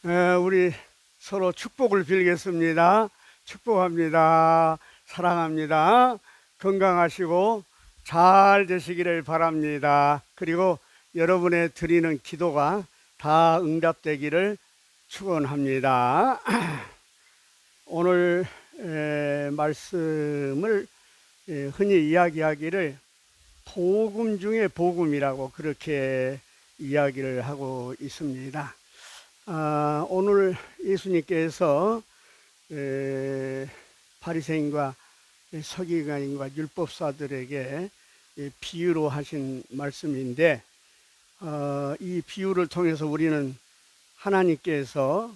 우리 서로 축복을 빌겠습니다. 축복합니다. 사랑합니다. 건강하시고 잘 되시기를 바랍니다. 그리고 여러분의 드리는 기도가 다 응답되기를 축원합니다. 오늘 말씀을 흔히 이야기하기를 복음 중에 복음이라고 그렇게 이야기를 하고 있습니다. 오늘 예수님께서 바리새인과 서기관인과 율법사들에게 비유로 하신 말씀인데, 이 비유를 통해서 우리는 하나님께서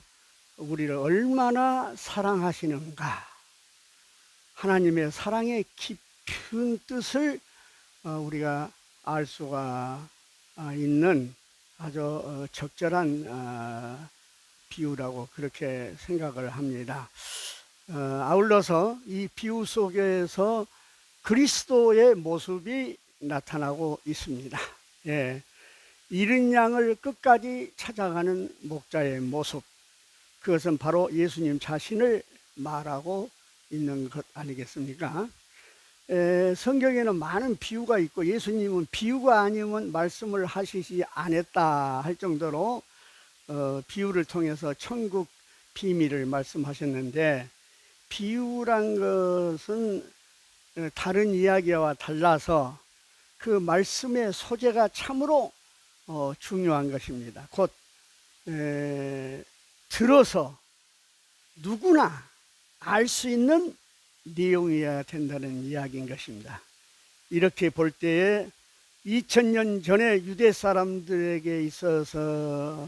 우리를 얼마나 사랑하시는가, 하나님의 사랑의 깊은 뜻을 우리가 알 수가 있는 아주 적절한 비유라고 그렇게 생각을 합니다. 아울러서 이 비유 속에서 그리스도의 모습이 나타나고 있습니다. 잃은 양을 끝까지 찾아가는 목자의 모습, 그것은 바로 예수님 자신을 말하고 있는 것 아니겠습니까? 성경에는 많은 비유가 있고 예수님은 비유가 아니면 말씀을 하시지 않았다 할 정도로 비유를 통해서 천국 비밀을 말씀하셨는데, 비유란 것은 다른 이야기와 달라서 그 말씀의 소재가 참으로 중요한 것입니다. 곧 들어서 누구나 알 수 있는 내용이어야 된다는 이야기인 것입니다. 이렇게 볼 때에 2000년 전에 유대 사람들에게 있어서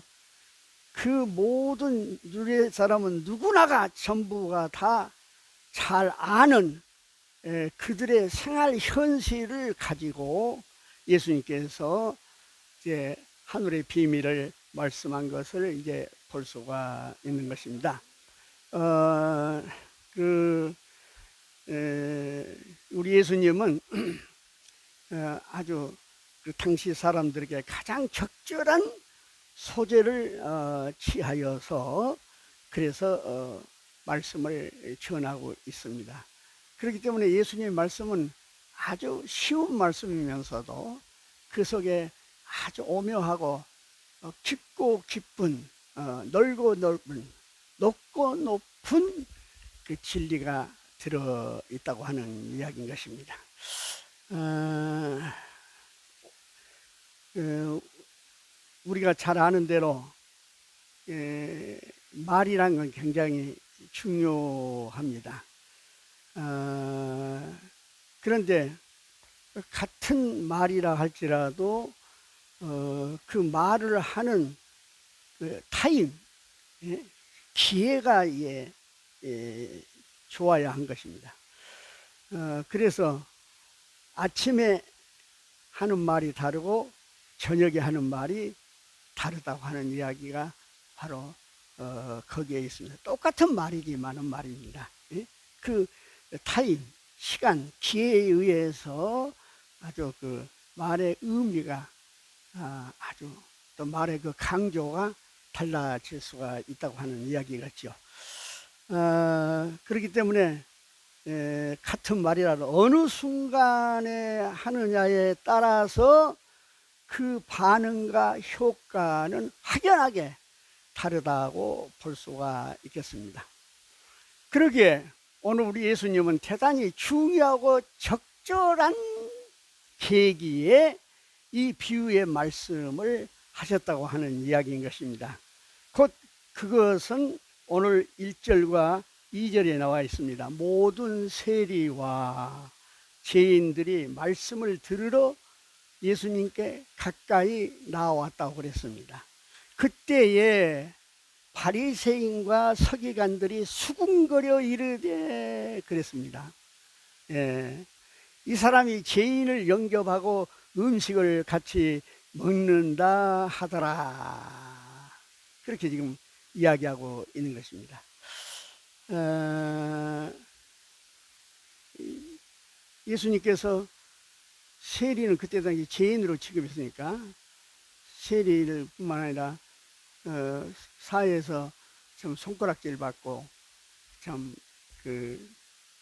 그 모든 유대 사람은 누구나가 전부가 다 잘 아는 그들의 생활 현실을 가지고 예수님께서 이제 하늘의 비밀을 말씀한 것을 이제 볼 수가 있는 것입니다. 우리 예수님은 아주 그 당시 사람들에게 가장 적절한 소재를 취하여서 그래서 말씀을 전하고 있습니다. 그렇기 때문에 예수님의 말씀은 아주 쉬운 말씀이면서도 그 속에 아주 오묘하고 깊고 깊은 넓고 넓은 높고 높은 그 진리가 들어있다고 하는 이야기인 것입니다. 우리가 잘 아는 대로 말이란 건 굉장히 중요합니다. 그런데 같은 말이라 할지라도 그 말을 하는 그 타임, 기회가 좋아야 한 것입니다. 그래서 아침에 하는 말이 다르고 저녁에 하는 말이 다르다고 하는 이야기가 바로 거기에 있습니다. 똑같은 말이지만은 말입니다. 그 타임, 시간, 기회에 의해서 아주 그 말의 의미가 아주 또 말의 그 강조가 달라질 수가 있다고 하는 이야기겠죠. 그렇기 때문에 같은 말이라도 어느 순간에 하느냐에 따라서 그 반응과 효과는 확연하게 다르다고 볼 수가 있겠습니다. 그러기에 오늘 우리 예수님은 대단히 중요하고 적절한 계기에 이 비유의 말씀을 하셨다고 하는 이야기인 것입니다. 곧 그것은 오늘 1절과 2절에 나와 있습니다. 모든 세리와 죄인들이 말씀을 들으러 예수님께 가까이 나왔다고 그랬습니다. 그때에 바리새인과 서기관들이 수군거려 이르되 그랬습니다. 이 사람이 죄인을 영접하고 음식을 같이 먹는다 하더라. 그렇게 지금 이야기하고 있는 것입니다. 예수님께서 세리는 그때 당시 죄인으로 취급했으니까 세리를 뿐만 아니라 사회에서 좀 손가락질 받고 참 그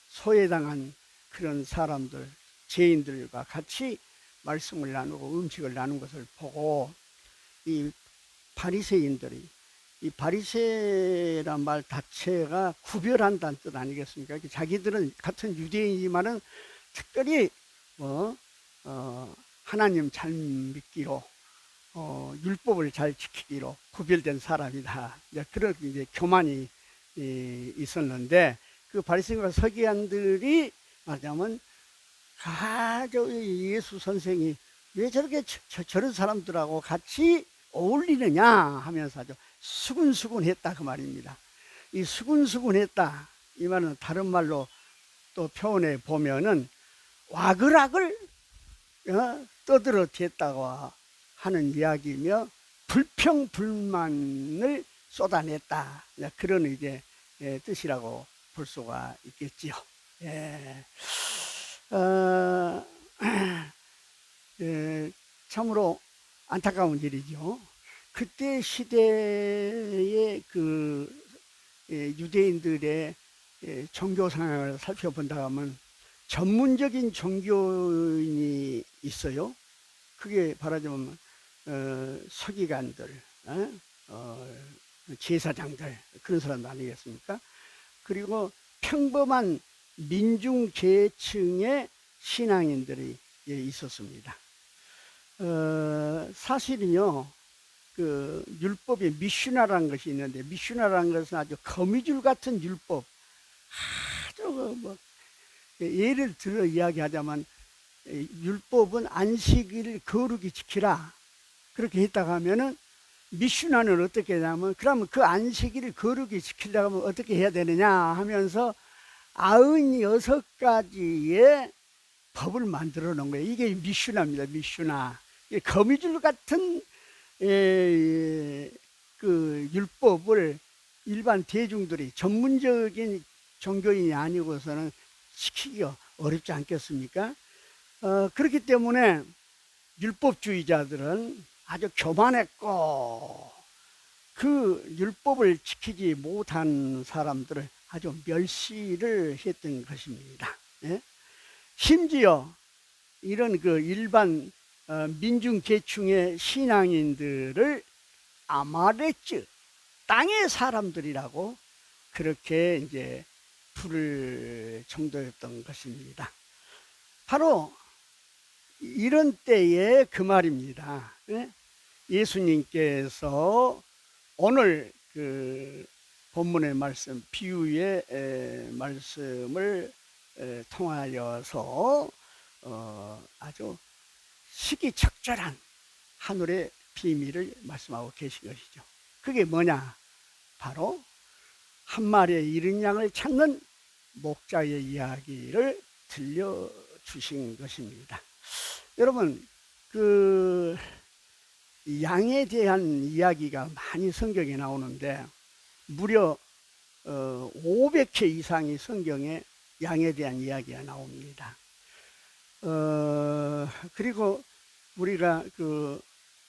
소외당한 그런 사람들, 죄인들과 같이 말씀을 나누고 음식을 나눈 것을 보고 이 바리새인들이, 이 바리새란 말 자체가 구별한다는 뜻 아니겠습니까? 자기들은 같은 유대인이지만은 특별히 하나님 잘 믿기로 율법을 잘 지키기로 구별된 사람이다. 그런 이제 교만이 있었는데 그 바리새인과 서기관들이 말하자면 예수 선생이 왜 저렇게 저런 사람들하고 같이 어울리느냐 하면서 아주 수군수군했다 그 말입니다. 이 수군수군했다 이 말은 다른 말로 또 표현해 보면은 와글와글 떠들어댔다고 하는 이야기며 불평불만을 쏟아냈다 그런 이제 뜻이라고 볼 수가 있겠지요. 예. 참으로 안타까운 일이죠. 그때 시대의 그 유대인들의 종교 상황을 살펴본다 하면 전문적인 종교인이 있어요. 그게 말하자면 서기관들, 제사장들 그런 사람 아니겠습니까? 그리고 평범한 민중 계층의 신앙인들이 있었습니다. 사실은요, 그 율법에 미슈나라는 것이 있는데, 미슈나라는 것은 아주 거미줄 같은 율법, 아주 예를 들어 이야기하자면 율법은 안식일을 거룩히 지키라 그렇게 했다가 하면은 미슈나는 어떻게 하냐면 그러면 그 안식일을 거룩히 지키려고 하면 어떻게 해야 되느냐 하면서 96가지의 법을 만들어 놓은 거예요. 이게 미슈나입니다. 미슈나. 거미줄 같은 그 율법을 일반 대중들이 전문적인 종교인이 아니고서는 지키기가 어렵지 않겠습니까? 그렇기 때문에 율법주의자들은 아주 교만했고 그 율법을 지키지 못한 사람들을 아주 멸시를 했던 것입니다. 예? 심지어 이런 그 일반 민중 계층의 신앙인들을 아마레츠 땅의 사람들이라고 그렇게 이제 부를 정도였던 것입니다. 바로 이런 때에 그 말입니다. 예수님께서 오늘 그 본문의 말씀, 비유의 말씀을 통하여서 아주 시기적절한 하늘의 비밀을 말씀하고 계신 것이죠. 그게 뭐냐? 바로 한 마리의 잃은 양을 찾는 목자의 이야기를 들려주신 것입니다. 여러분, 그 양에 대한 이야기가 많이 성경에 나오는데 무려 500회 이상의 성경에 양에 대한 이야기가 나옵니다. 그리고 우리가 그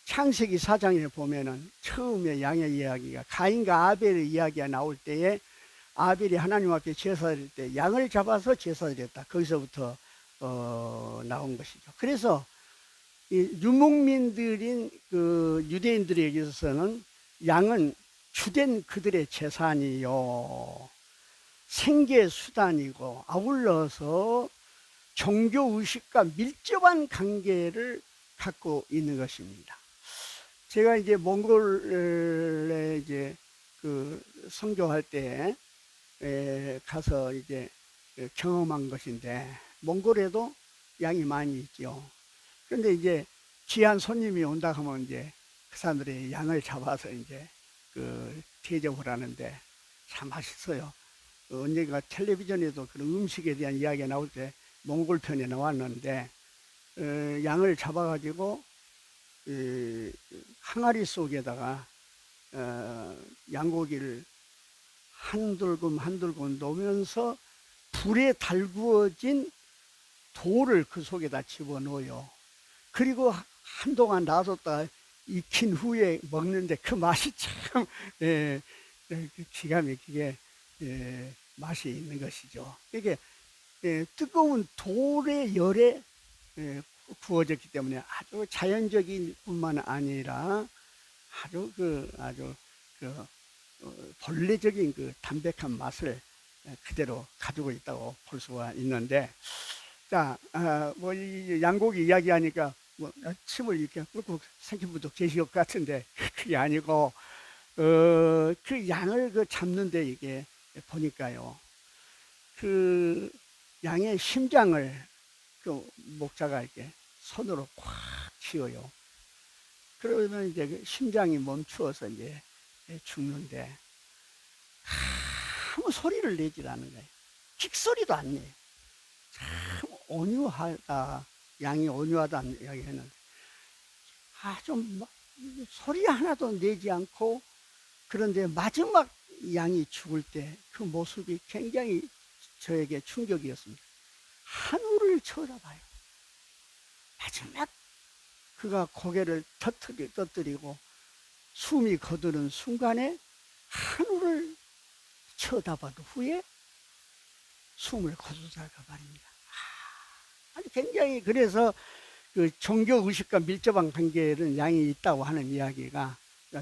창세기 4장에 보면은 처음에 양의 이야기가 가인과 아벨의 이야기가 나올 때에 아벨이 하나님 앞에 제사드릴 때 양을 잡아서 제사드렸다. 거기서부터 나온 것이죠. 그래서 이 유목민들인 그 유대인들에게 있어서는 양은 주된 그들의 재산이요, 생계 수단이고 아울러서 종교의식과 밀접한 관계를 갖고 있는 것입니다. 제가 이제 몽골에 이제 그 선교할 때 가서 이제 경험한 것인데, 몽골에도 양이 많이 있죠. 그런데 이제 귀한 손님이 온다 하면 이제 그 사람들이 양을 잡아서 이제 그 대접을 하는데 참 맛있어요. 언젠가 텔레비전에도 그런 음식에 대한 이야기가 나올 때 몽골 편에 나왔는데 양을 잡아가지고 항아리 속에다가 양고기를 한둘금 한둘금 놓으면서 불에 달구어진 돌을 그 속에다 집어넣어요. 그리고 한동안 놔뒀다 익힌 후에 먹는데 그 맛이 참 기가 막히게 맛이 있는 것이죠. 이게 뜨거운 돌의 열에 구워졌기 때문에 아주 자연적인 뿐만 아니라 아주 본래적인 그 담백한 맛을 그대로 가지고 있다고 볼 수가 있는데, 자, 뭐 이 양고기 이야기하니까 뭐 침을 이렇게 꿀꿀 삼킨 분도 계실 것 같은데 그게 아니고 그 양을 잡는데 이게 보니까요, 그 양의 심장을 그 목자가 이렇게 손으로 꽉 쥐어요. 그러면 이제 그 심장이 멈추어서 이제 죽는데 아무 소리를 내질 않은 거예요. 킥소리도 안 내요. 참 온유하다, 양이 온유하다는 이야기했는데 아주 소리 하나도 내지 않고, 그런데 마지막 양이 죽을 때 그 모습이 굉장히 저에게 충격이었습니다. 하늘을 쳐다봐요. 마지막 그가 고개를 터뜨리고 숨이 거두는 순간에 하늘을 쳐다본 후에 숨을 거두다가 말입니다. 아주 굉장히, 그래서 그 종교 의식과 밀접한 관계는 양이 있다고 하는 이야기가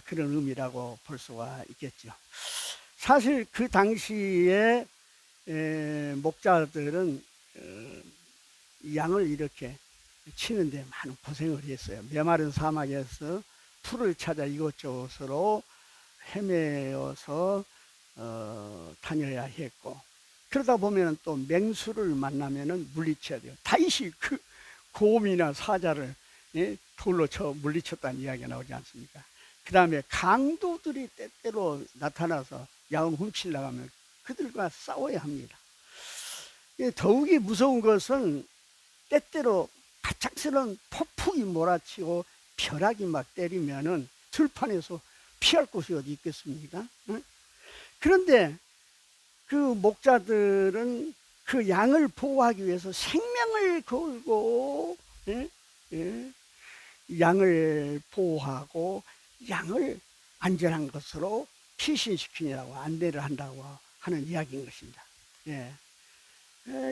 그런 의미라고 볼 수가 있겠죠. 사실 그 당시에 목자들은 양을 이렇게 치는데 많은 고생을 했어요. 메마른 사막에서 풀을 찾아 이곳저곳으로 헤매어서 다녀야 했고, 그러다 보면 또 맹수를 만나면 물리쳐야 돼요. 다윗이 그 곰이나 사자를 돌로 쳐 물리쳤다는 이야기가 나오지 않습니까? 그 다음에 강도들이 때때로 나타나서 양을 훔치려고 하면 그들과 싸워야 합니다. 더욱이 무서운 것은 때때로 가짝스러운 폭풍이 몰아치고 벼락이 막 때리면은 들판에서 피할 곳이 어디 있겠습니까? 그런데 그 목자들은 그 양을 보호하기 위해서 생명을 걸고 양을 보호하고 양을 안전한 것으로 피신시키느라고 안내를 한다고 하는 이야기인 것입니다.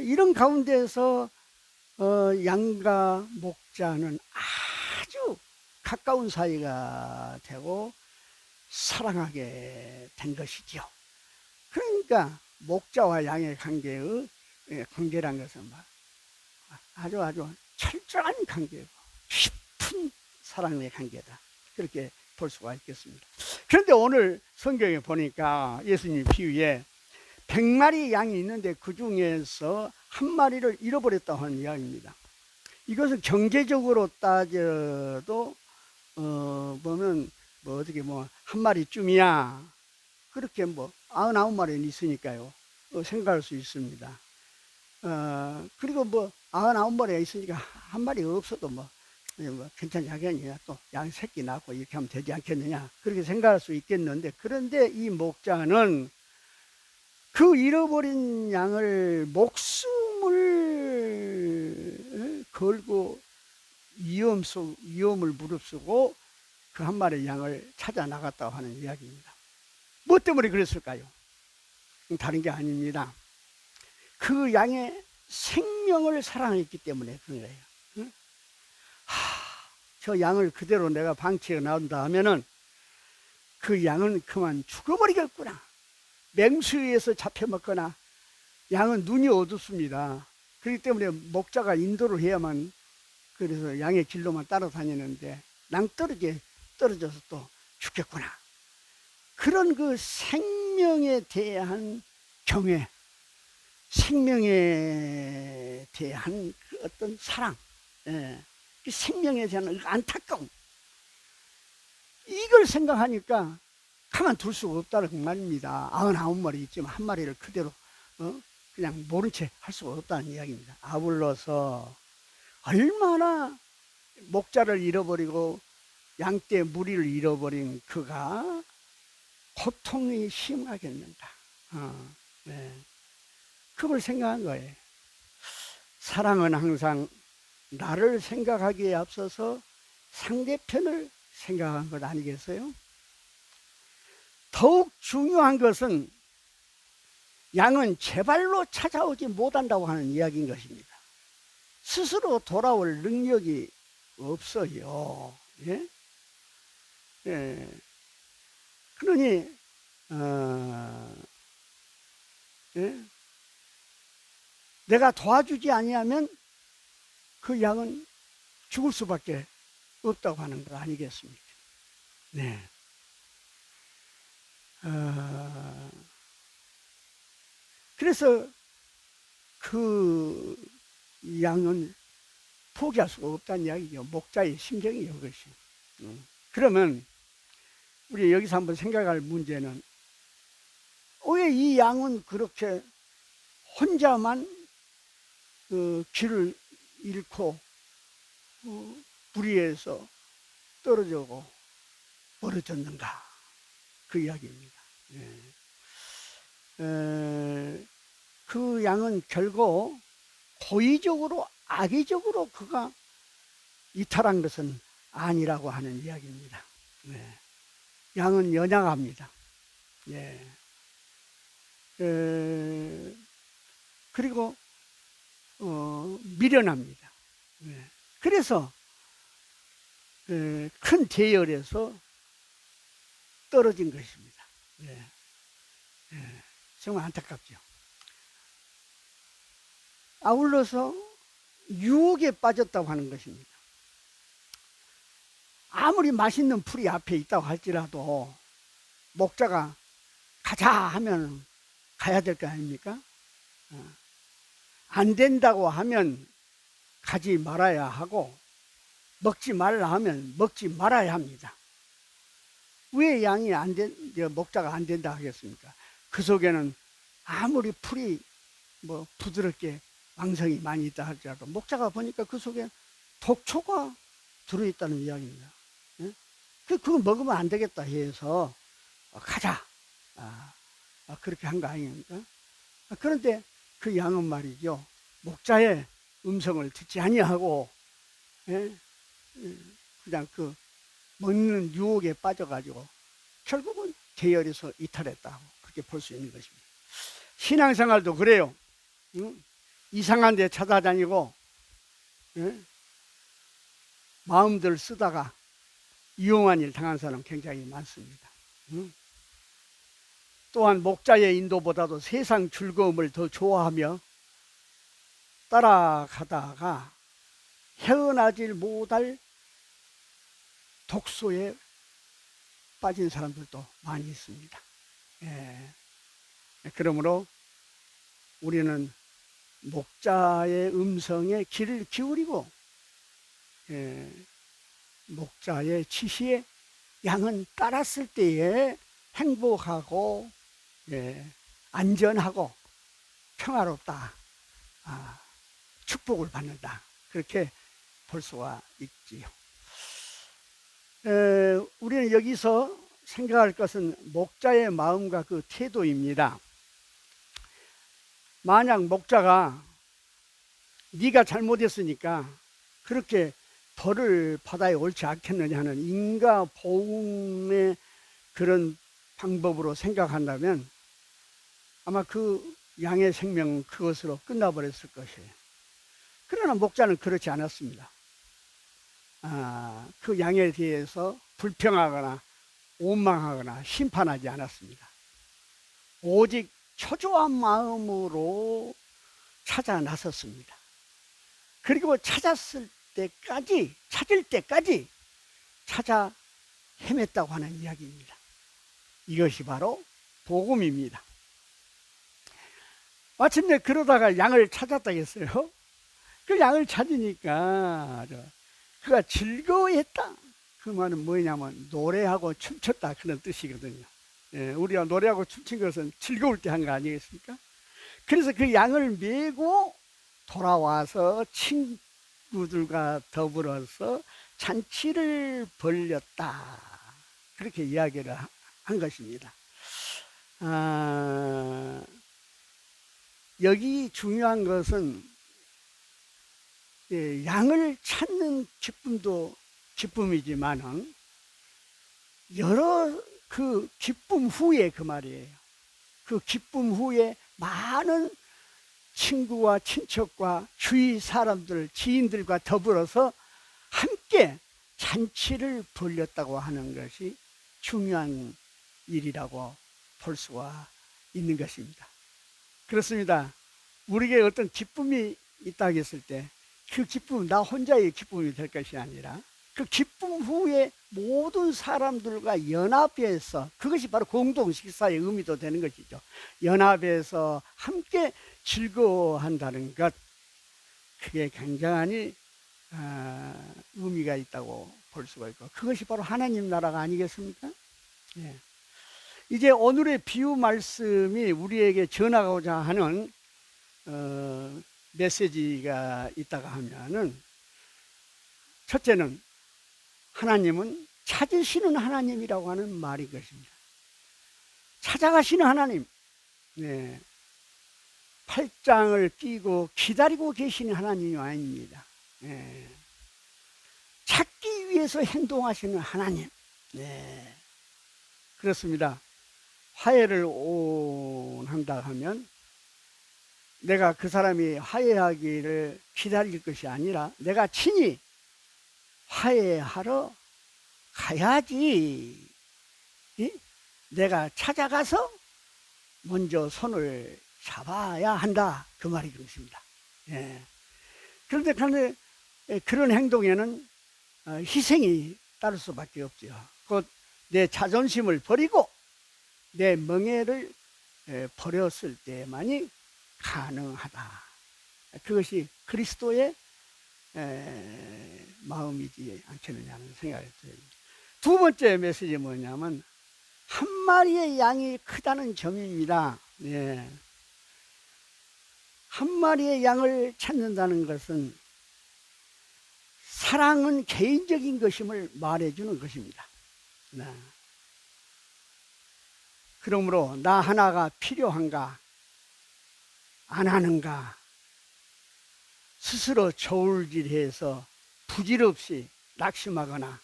이런 가운데서 양과 목자는 아주 가까운 사이가 되고 사랑하게 된 것이죠. 그러니까 목자와 양의 관계란 것은 아주 철저한 관계고 깊은 사랑의 관계다, 그렇게 볼 수가 있겠습니다. 그런데 오늘 성경에 보니까 예수님 비유에 100마리 양이 있는데 그 중에서 한 마리를 잃어버렸다고 하는 이야기입니다. 이것은 경제적으로 따져도 보면 어떻게 한 마리쯤이야, 그렇게 99마리는 있으니까요, 생각할 수 있습니다. 그리고 99마리가 있으니까 한 마리 없어도 괜찮지 하겠느냐, 또 양 새끼 낳고 이렇게 하면 되지 않겠느냐, 그렇게 생각할 수 있겠는데, 그런데 이 목자는 그 잃어버린 양을 목숨을 걸고 위험을 무릅쓰고 그 한 마리 양을 찾아 나갔다고 하는 이야기입니다. 뭐 때문에 그랬을까요? 다른 게 아닙니다. 그 양의 생명을 사랑했기 때문에 그런 거예요. 저 양을 그대로 내가 방치해 놔둔다 하면은 그 양은 그만 죽어버리겠구나. 맹수에서 잡혀먹거나, 양은 눈이 어둡습니다. 그렇기 때문에 목자가 인도를 해야만, 그래서 양의 길로만 따라다니는데 낭떠러지에 떨어져서 또 죽겠구나. 그런 그 생명에 대한 경외, 생명에 대한 그 어떤 사랑, 그 생명에 대한 안타까움, 이걸 생각하니까 가만둘 수가 없다는 말입니다. 99마리 있지만 한 마리를 그대로 그냥 모른 채 할 수가 없다는 이야기입니다. 아울러서 얼마나 목자를 잃어버리고 양떼 무리를 잃어버린 그가 고통이 심하겠는가. 그걸 생각한 거예요. 사랑은 항상 나를 생각하기에 앞서서 상대편을 생각한 것 아니겠어요? 더욱 중요한 것은 양은 제 발로 찾아오지 못한다고 하는 이야기인 것입니다. 스스로 돌아올 능력이 없어요. 예? 예. 그러니 예? 내가 도와주지 아니하면 그 양은 죽을 수밖에 없다고 하는 것 아니겠습니까? 네. 그래서 그 양은 포기할 수가 없다는 이야기죠. 목자의 심정이요, 그것이. 그러면 우리 여기서 한번 생각할 문제는 왜 이 양은 그렇게 혼자만 길을 잃고 불의에서 떨어지고 멀어졌는가, 그 이야기입니다. 그 양은 결국 고의적으로 악의적으로 그가 이탈한 것은 아니라고 하는 이야기입니다. 양은 연약합니다. 그리고 미련합니다. 그래서 큰 대열에서 떨어진 것입니다. 정말 안타깝죠. 아울러서 유혹에 빠졌다고 하는 것입니다. 아무리 맛있는 풀이 앞에 있다고 할지라도 목자가 가자 하면 가야 될 거 아닙니까? 안 된다고 하면 가지 말아야 하고, 먹지 말라 하면 먹지 말아야 합니다. 왜 양이 목자가 안 된다 하겠습니까? 그 속에는 아무리 풀이 부드럽게 왕성이 많이 있다 할지라도 목자가 보니까 그 속에 독초가 들어있다는 이야기입니다. 그거 먹으면 안 되겠다 해서 가자, 그렇게 한 거 아닙니까? 그런데 그 양은 말이죠, 목자의 음성을 듣지 아니하고 그냥 그 먹는 유혹에 빠져가지고 결국은 계열에서 이탈했다고 그렇게 볼 수 있는 것입니다. 신앙생활도 그래요. 이상한 데 찾아다니고 마음들 쓰다가 이용한 일 당한 사람 굉장히 많습니다. 또한 목자의 인도보다도 세상 즐거움을 더 좋아하며 따라가다가 헤어나질 못할 독소에 빠진 사람들도 많이 있습니다. 그러므로 우리는 목자의 음성에 귀를 기울이고 목자의 지시에 양은 따랐을 때에 행복하고 안전하고 평화롭다, 축복을 받는다, 그렇게 볼 수가 있지요. 우리는 여기서 생각할 것은 목자의 마음과 그 태도입니다. 만약 목자가 네가 잘못했으니까 그렇게 벌을 받아야 옳지 않겠느냐 하는 인과 보응의 그런 방법으로 생각한다면 아마 그 양의 생명은 그것으로 끝나버렸을 것이에요. 그러나 목자는 그렇지 않았습니다. 그 양에 대해서 불평하거나 원망하거나 심판하지 않았습니다. 오직 초조한 마음으로 찾아 나섰습니다. 그리고 찾을 때까지 찾아 헤맸다고 하는 이야기입니다. 이것이 바로 복음입니다. 마침내 그러다가 양을 찾았다 했어요. 그 양을 찾으니까 그가 즐거워했다. 그 말은 뭐냐면 노래하고 춤췄다, 그런 뜻이거든요. 우리가 노래하고 춤춘 것은 즐거울 때 한 거 아니겠습니까? 그래서 그 양을 메고 돌아와서 친구들과 더불어서 잔치를 벌였다, 그렇게 이야기를 한 것입니다. 여기 중요한 것은 양을 찾는 기쁨도 기쁨이지만은 여러 그 기쁨 후에 그 말이에요. 그 기쁨 후에 많은 친구와 친척과 주위 사람들, 지인들과 더불어서 함께 잔치를 벌였다고 하는 것이 중요한 일이라고 볼 수가 있는 것입니다. 그렇습니다. 우리에게 어떤 기쁨이 있다고 했을 때 그 기쁨은 나 혼자의 기쁨이 될 것이 아니라 그 기쁨 후에 모든 사람들과 연합해서, 그것이 바로 공동 식사의 의미도 되는 것이죠. 연합해서 함께 즐거워한다는 것, 그게 굉장히 의미가 있다고 볼 수가 있고, 그것이 바로 하나님 나라가 아니겠습니까? 예. 이제 오늘의 비유 말씀이 우리에게 전하고자 하는 메시지가 있다가 하면은, 첫째는 하나님은 찾으시는 하나님이라고 하는 말인 것입니다. 찾아가시는 하나님, 네. 팔짱을 끼고 기다리고 계시는 하나님이 아닙니다. 네. 찾기 위해서 행동하시는 하나님. 네. 그렇습니다. 화해를 원한다 하면 내가 그 사람이 화해하기를 기다릴 것이 아니라 내가 친히 화해하러 가야지. 내가 찾아가서 먼저 손을 잡아야 한다, 그 말이 그렇습니다. 예. 그런데 그런 행동에는 희생이 따를 수밖에 없죠. 곧 내 자존심을 버리고 내 멍에를 버렸을 때만이 가능하다. 그것이 그리스도의 마음이지 않겠느냐는 생각이 듭니다. 두 번째 메시지는 뭐냐면 한 마리의 양이 크다는 점입니다. 예. 한 마리의 양을 찾는다는 것은 사랑은 개인적인 것임을 말해주는 것입니다. 네. 그러므로 나 하나가 필요한가 안 하는가 스스로 저울질해서 부질없이 낙심하거나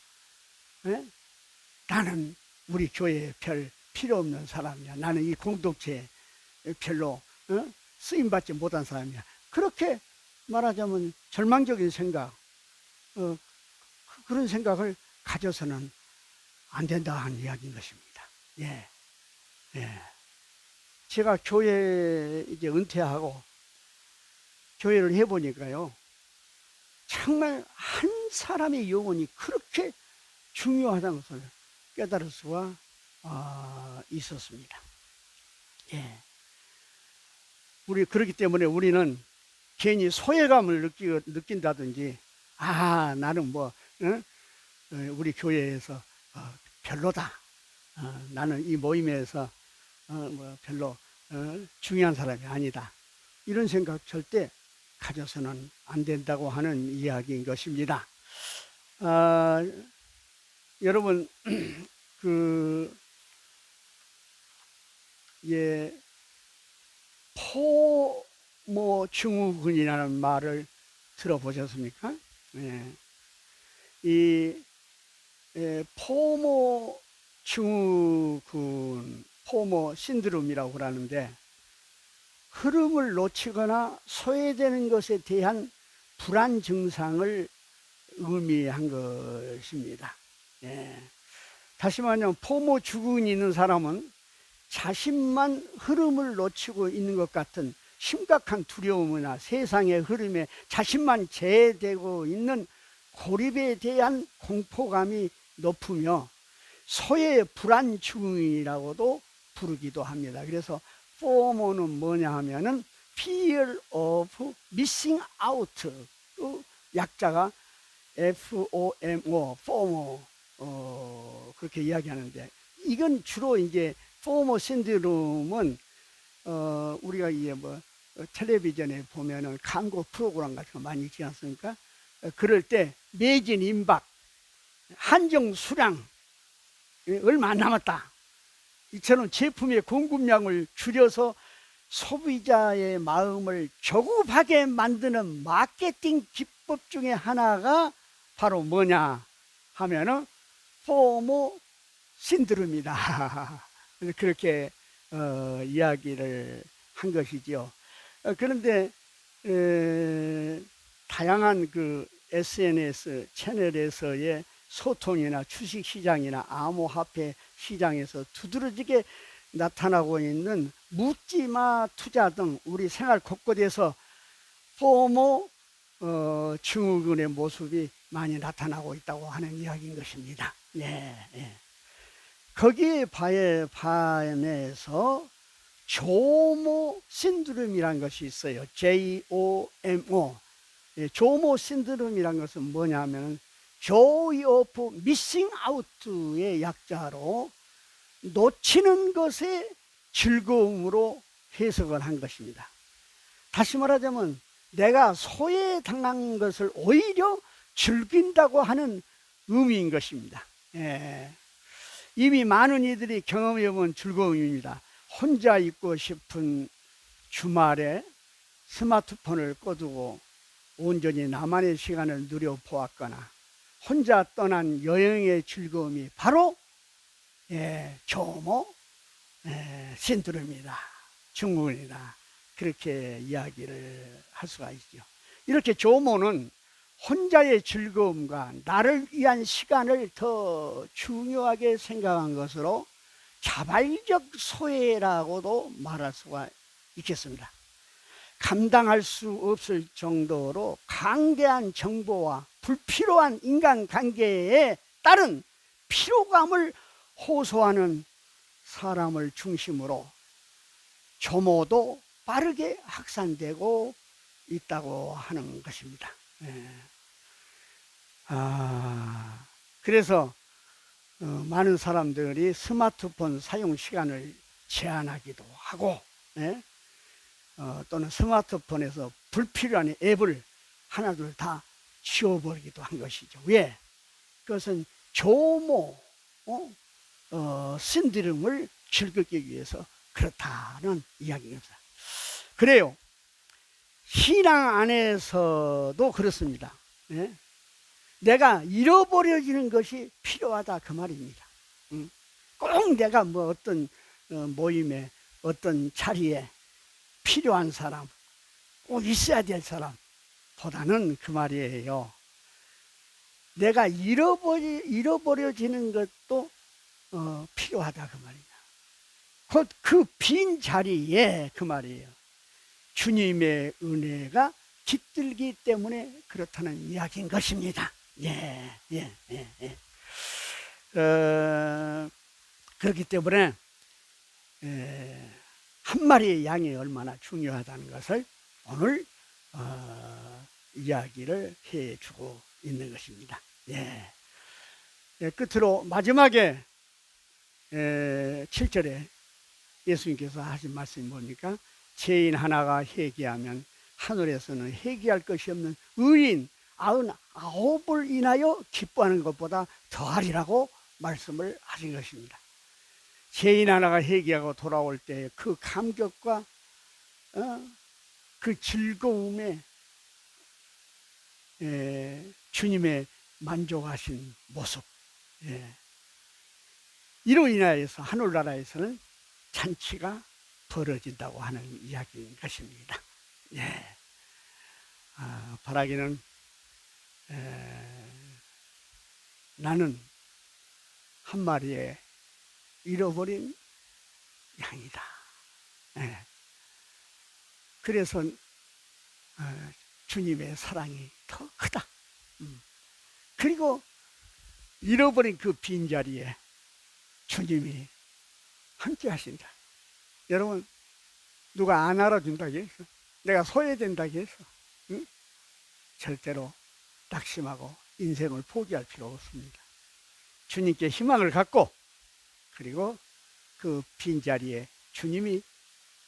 나는 우리 교회에 별 필요 없는 사람이야, 나는 이 공동체에 별로 쓰임받지 못한 사람이야, 그렇게 말하자면 절망적인 생각, 그런 생각을 가져서는 안 된다 하는 이야기인 것입니다. 예. 예. 제가 교회 이제 은퇴하고 교회를 해보니까요, 정말 한 사람의 영혼이 그렇게 중요하다는 것을 깨달을 수가 있었습니다. 예. 그렇기 때문에 우리는 괜히 소외감을 느낀다든지, 나는 우리 교회에서 별로다, 나는 이 모임에서 별로 중요한 사람이 아니다, 이런 생각 절대 가져서는 안 된다고 하는 이야기인 것입니다. 여러분, 포모증후군이라는 말을 들어보셨습니까? 예. 포모증후군, 포모 신드롬이라고 그러는데, 흐름을 놓치거나 소외되는 것에 대한 불안 증상을 의미한 것입니다. 예. 다시 말하면 포모증후군이 있는 사람은 자신만 흐름을 놓치고 있는 것 같은 심각한 두려움이나 세상의 흐름에 자신만 제외되고 있는 고립에 대한 공포감이 높으며 소외 불안 증후군이라고도 부르기도 합니다. 그래서 FOMO는 뭐냐 하면은 Fear of Missing Out, 약자가 FOMO, FOMO, 그렇게 이야기하는데, 이건 주로 이제 포모 신드롬은 우리가 이게 텔레비전에 보면은 광고 프로그램 같은 거 많이 있지 않습니까? 그럴 때 매진 임박, 한정 수량 얼마 안 남았다, 이처럼 제품의 공급량을 줄여서 소비자의 마음을 조급하게 만드는 마케팅 기법 중에 하나가 바로 뭐냐 하면은 포모 신드롬이다. 그렇게 이야기를 한 것이죠. 그런데 다양한 그 SNS 채널에서의 소통이나 주식시장이나 암호화폐 시장에서 두드러지게 나타나고 있는 묻지마 투자 등 우리 생활 곳곳에서 포모 증후군의 모습이 많이 나타나고 있다고 하는 이야기인 것입니다. 예, 예. 거기에 반해서 조모 신드롬이라는 것이 있어요. JOMO. 예, 조모 신드롬이라는 것은 뭐냐면 Joy of Missing Out의 약자로 놓치는 것의 즐거움으로 해석을 한 것입니다. 다시 말하자면 내가 소외당한 것을 오히려 즐긴다고 하는 의미인 것입니다. 예. 이미 많은 이들이 경험해본 즐거움입니다. 혼자 있고 싶은 주말에 스마트폰을 꺼두고 온전히 나만의 시간을 누려보았거나 혼자 떠난 여행의 즐거움이 바로 조모 신드롬이다, 증후군이다, 그렇게 이야기를 할 수가 있죠. 이렇게 조모는 혼자의 즐거움과 나를 위한 시간을 더 중요하게 생각한 것으로 자발적 소외라고도 말할 수가 있겠습니다. 감당할 수 없을 정도로 강대한 정보와 불필요한 인간관계에 따른 피로감을 호소하는 사람을 중심으로 조모도 빠르게 확산되고 있다고 하는 것입니다. 그래서 많은 사람들이 스마트폰 사용 시간을 제한하기도 하고, 또는 스마트폰에서 불필요한 앱을 하나둘 다 지워버리기도 한 것이죠. 왜? 그것은 조모 신드롬을 즐기기 위해서 그렇다는 이야기입니다. 그래요. 신앙 안에서도 그렇습니다. 내가 잃어버려지는 것이 필요하다, 그 말입니다. 꼭 내가 뭐 어떤 모임에, 어떤 자리에 필요한 사람, 꼭 있어야 될 사람 보다는 그 말이에요. 내가 잃어버려지는 것도 필요하다, 그 말이야. 곧 그 빈 자리에, 그 말이에요, 주님의 은혜가 깃들기 때문에 그렇다는 이야기인 것입니다. 그렇기 때문에 한 마리의 양이 얼마나 중요하다는 것을 오늘 이야기를 해주고 있는 것입니다. 끝으로 마지막에 7절에 예수님께서 하신 말씀이 뭡니까? 죄인 하나가 회개하면 하늘에서는 회개할 것이 없는 의인 99을 인하여 기뻐하는 것보다 더하리라고 말씀을 하신 것입니다. 죄인 하나가 회개하고 돌아올 때 그 감격과 그 즐거움에 주님의 만족하신 모습, 이로 인하여서 하늘나라에서는 잔치가 벌어진다고 하는 이야기인 것입니다. 바라기는 나는 한 마리의 잃어버린 양이다. 그래서 주님의 사랑이 더 크다. 그리고 잃어버린 그 빈자리에 주님이 함께 하신다. 여러분, 누가 안 알아준다고 해서, 내가 소외된다고 해서 절대로 낙심하고 인생을 포기할 필요 없습니다. 주님께 희망을 갖고, 그리고 그 빈자리에 주님이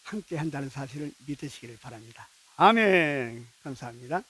함께 한다는 사실을 믿으시기를 바랍니다. 아멘. 감사합니다.